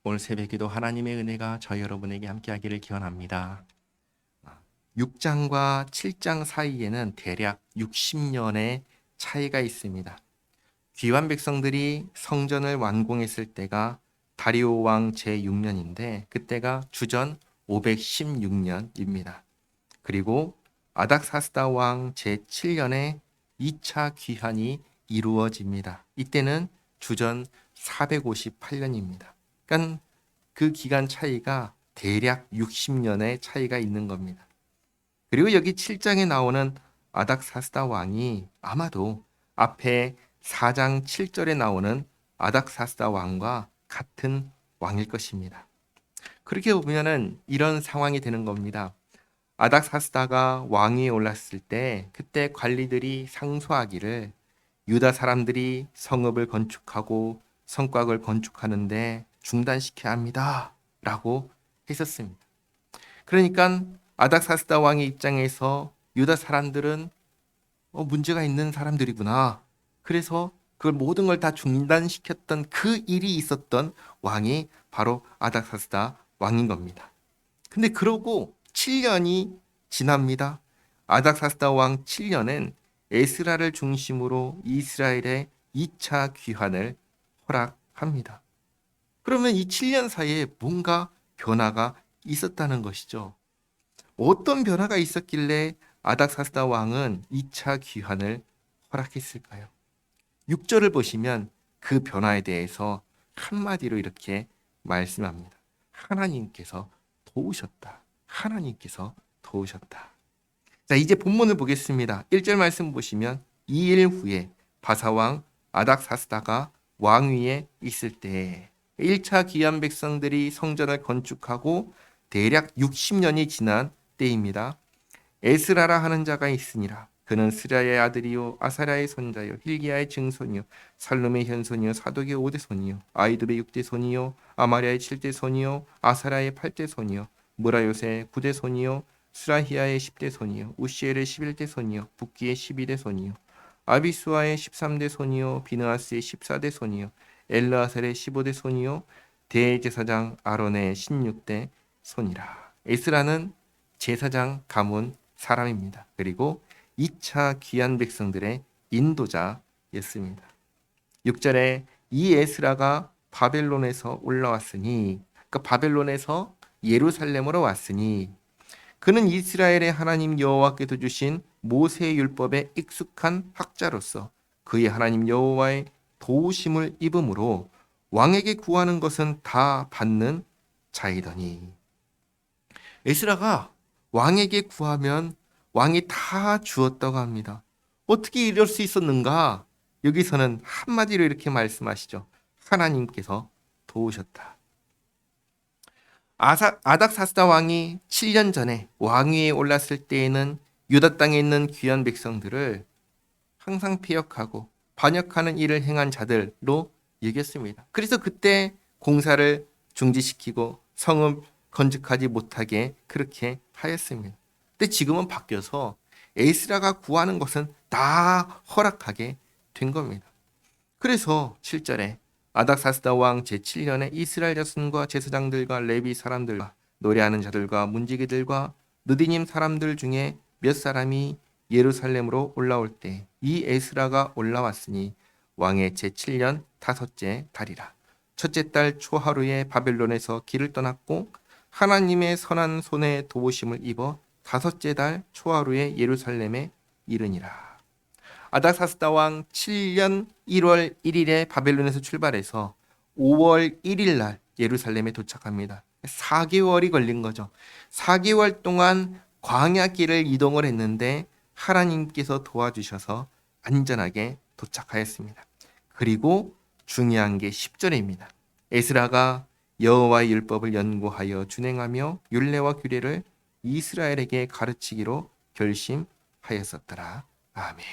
오늘 새벽에도 하나님의 은혜가 저희 여러분에게 함께하기를 기원합니다. 6장과 7장 사이에는 대략 60년의 차이가 있습니다. 귀환 백성들이 성전을 완공했을 때가 다리오 왕 제6년인데 그때가 주전 516년입니다. 그리고 아닥사스다 왕 제7년에 2차 귀환이 이루어집니다. 이때는 주전 458년입니다. 그러니까 그 기간 차이가 대략 60년의 차이가 있는 겁니다. 그리고 여기 7장에 나오는 아닥사스다 왕이 아마도 앞에 4장 7절에 나오는 아닥사스다 왕과 같은 왕일 것입니다. 그렇게 보면은 이런 상황이 되는 겁니다. 아닥사스다가 왕위에 올랐을 때 그때 관리들이 상소하기를 유다 사람들이 성읍을 건축하고 성곽을 건축하는데 중단시켜야 합니다 라고 했었습니다. 그러니까 아닥사스다 왕의 입장에서 유다 사람들은 문제가 있는 사람들이구나. 그래서 그걸 모든 걸 다 중단시켰던 그 일이 있었던 왕이 바로 아닥사스다 왕인 겁니다. 근데 그러고 7년이 지납니다. 아닥사스다 왕 7년엔 에스라를 중심으로 이스라엘의 2차 귀환을 허락합니다. 그러면 이 7년 사이에 뭔가 변화가 있었다는 것이죠. 어떤 변화가 있었길래 아닥사스다 왕은 2차 귀환을 허락했을까요? 6절을 보시면 그 변화에 대해서 한마디로 이렇게 말씀합니다. 하나님께서 도우셨다. 하나님께서 도우셨다. 자, 이제 본문을 보겠습니다. 1절 말씀 보시면 2일 후에 바사왕 아닥사스다가 왕위에 있을 때 1차 귀환 백성들이 성전을 건축하고 대략 60년이 지난 때입니다. 에스라라 하는 자가 있으니라. 그는 스라야의 아들이요 아사랴의 손자요 힐기야의 증손이요 살룸의 현손이요 사독의 5대 손이요 아이두의 6대 손이요 아마랴의 7대 손이요 아사랴의 8대 손이요 무라요의 9대 손이요 스라히야의 10대 손이요 우시엘의 11대 손이요 붓기의 12대 손이요 아비수아의 13대 손이요 비느하스의 14대 손이요 엘르아셀의 15대 손이요 대제사장 아론의 16대 손이라. 에스라는 제사장 가문 사람입니다. 그리고 2차 귀환 백성들의 인도자였습니다. 6절에 이 에스라가 바벨론에서 올라왔으니, 그러니까 바벨론에서 예루살렘으로 왔으니 그는 이스라엘의 하나님 여호와께서 주신 모세의 율법에 익숙한 학자로서 그의 하나님 여호와의 도우심을 입음으로 왕에게 구하는 것은 다 받는 자이더니. 에스라가 왕에게 구하면 왕이 다 주었다고 합니다. 어떻게 이럴 수 있었는가? 여기서는 한마디로 이렇게 말씀하시죠. 하나님께서 도우셨다. 아닥사스다 왕이 7년 전에 왕위에 올랐을 때에는 유다 땅에 있는 귀한 백성들을 항상 피역하고 반역하는 일을 행한 자들로 여겼습니다. 그래서 그때 공사를 중지시키고 성읍 건축하지 못하게 그렇게 하였습니다. 근데 지금은 바뀌어서 에스라가 구하는 것은 다 허락하게 된 겁니다. 그래서 7절에 아닥사스다 왕 제7년에 이스라엘 자손과 제사장들과 레위 사람들과 노래하는 자들과 문지기들과 느디님 사람들 중에 몇 사람이 예루살렘으로 올라올 때 이 에스라가 올라왔으니 왕의 제7년 다섯째 달이라. 첫째 달 초하루에 바벨론에서 길을 떠났고 하나님의 선한 손에 도우심을 입어 다섯째 달 초하루에 예루살렘에 이르니라. 아닥사스다 왕 7년 1월 1일에 바벨론에서 출발해서 5월 1일 날 예루살렘에 도착합니다. 4개월이 걸린 거죠. 4개월 동안 광야길을 이동을 했는데 하나님께서 도와주셔서 안전하게 도착하였습니다. 그리고 중요한 게 10절입니다. 에스라가 여호와의 율법을 연구하여 준행하며 율례와 규례를 이스라엘에게 가르치기로 결심하였었더라. 아멘.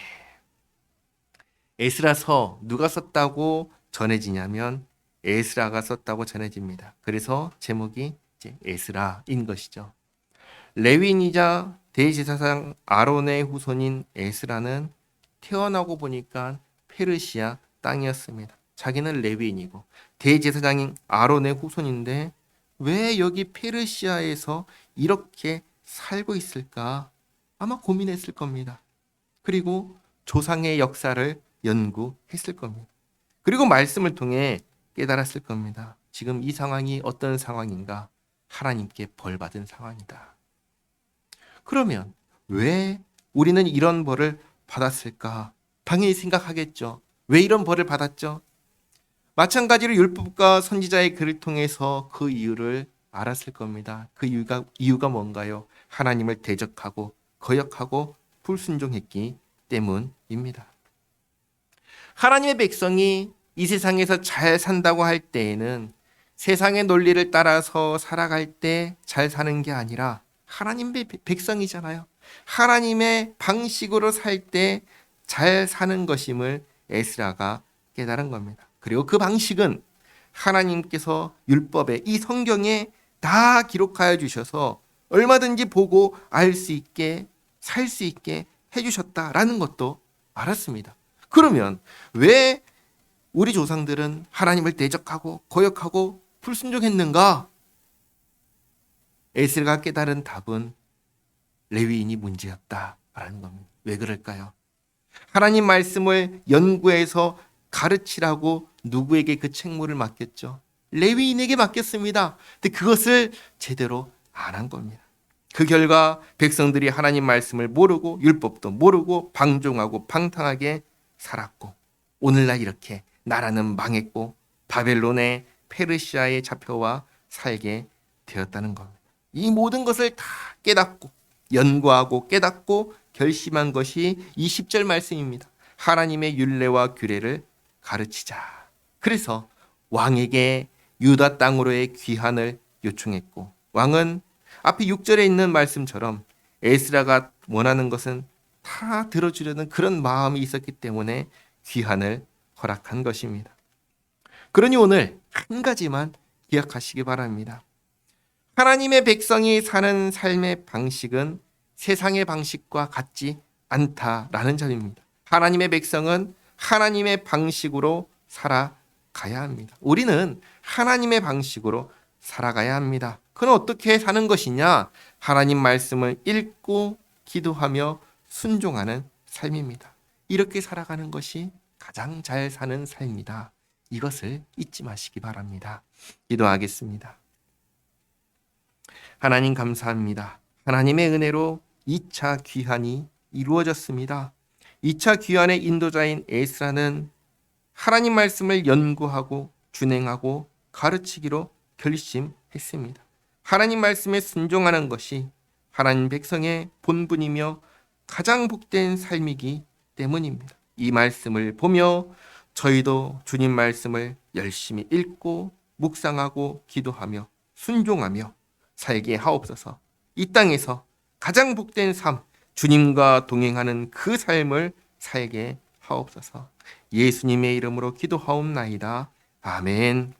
에스라서 누가 썼다고 전해지냐면 에스라가 썼다고 전해집니다. 그래서 제목이 이제 에스라인 것이죠. 레위인이자 대제사장 아론의 후손인 에스라는 태어나고 보니까 페르시아 땅이었습니다. 자기는 레위인이고 대제사장인 아론의 후손인데 왜 여기 페르시아에서 이렇게 살고 있을까? 아마 고민했을 겁니다. 그리고 조상의 역사를 연구했을 겁니다. 그리고 말씀을 통해 깨달았을 겁니다. 지금 이 상황이 어떤 상황인가? 하나님께 벌받은 상황이다. 그러면 왜 우리는 이런 벌을 받았을까? 당연히 생각하겠죠. 왜 이런 벌을 받았죠? 마찬가지로 율법과 선지자의 글을 통해서 그 이유를 알았을 겁니다. 그 이유가 뭔가요? 하나님을 대적하고 거역하고 불순종했기 때문입니다. 하나님의 백성이 이 세상에서 잘 산다고 할 때에는 세상의 논리를 따라서 살아갈 때 잘 사는 게 아니라 하나님의 백성이잖아요. 하나님의 방식으로 살 때 잘 사는 것임을 에스라가 깨달은 겁니다. 그리고 그 방식은 하나님께서 율법에 이 성경에 다 기록하여 주셔서 얼마든지 보고 알 수 있게 살 수 있게 해주셨다라는 것도 알았습니다. 그러면 왜 우리 조상들은 하나님을 대적하고 거역하고 불순종했는가? 에스라가 깨달은 답은 레위인이 문제였다라는 겁니다. 왜 그럴까요? 하나님 말씀을 연구해서 가르치라고 누구에게 그 책무를 맡겼죠? 레위인에게 맡겼습니다. 근데 그것을 제대로 안 한 겁니다. 그 결과 백성들이 하나님 말씀을 모르고 율법도 모르고 방종하고 방탕하게 살았고 오늘날 이렇게 나라는 망했고 바벨론의 페르시아에 잡혀와 살게 되었다는 겁니다. 이 모든 것을 다 깨닫고 연구하고 깨닫고 결심한 것이 이 10절 말씀입니다. 하나님의 율례와 규례를 가르치자. 그래서 왕에게 유다 땅으로의 귀환을 요청했고 왕은 앞에 6절에 있는 말씀처럼 에스라가 원하는 것은 다 들어주려는 그런 마음이 있었기 때문에 귀환을 허락한 것입니다. 그러니 오늘 한 가지만 기억하시기 바랍니다. 하나님의 백성이 사는 삶의 방식은 세상의 방식과 같지 않다라는 점입니다. 하나님의 백성은 하나님의 방식으로 살아가야 합니다. 우리는 하나님의 방식으로 살아가야 합니다. 그건 어떻게 사는 것이냐? 하나님 말씀을 읽고 기도하며 순종하는 삶입니다. 이렇게 살아가는 것이 가장 잘 사는 삶이다. 이것을 잊지 마시기 바랍니다. 기도하겠습니다. 하나님 감사합니다. 하나님의 은혜로 2차 귀환이 이루어졌습니다. 2차 귀환의 인도자인 에스라는 하나님 말씀을 연구하고 준행하고 가르치기로 결심했습니다. 하나님 말씀에 순종하는 것이 하나님 백성의 본분이며 가장 복된 삶이기 때문입니다. 이 말씀을 보며 저희도 주님 말씀을 열심히 읽고 묵상하고 기도하며 순종하며 살게 하옵소서. 이 땅에서 가장 복된 삶, 주님과 동행하는 그 삶을 살게 하옵소서. 예수님의 이름으로 기도하옵나이다. 아멘.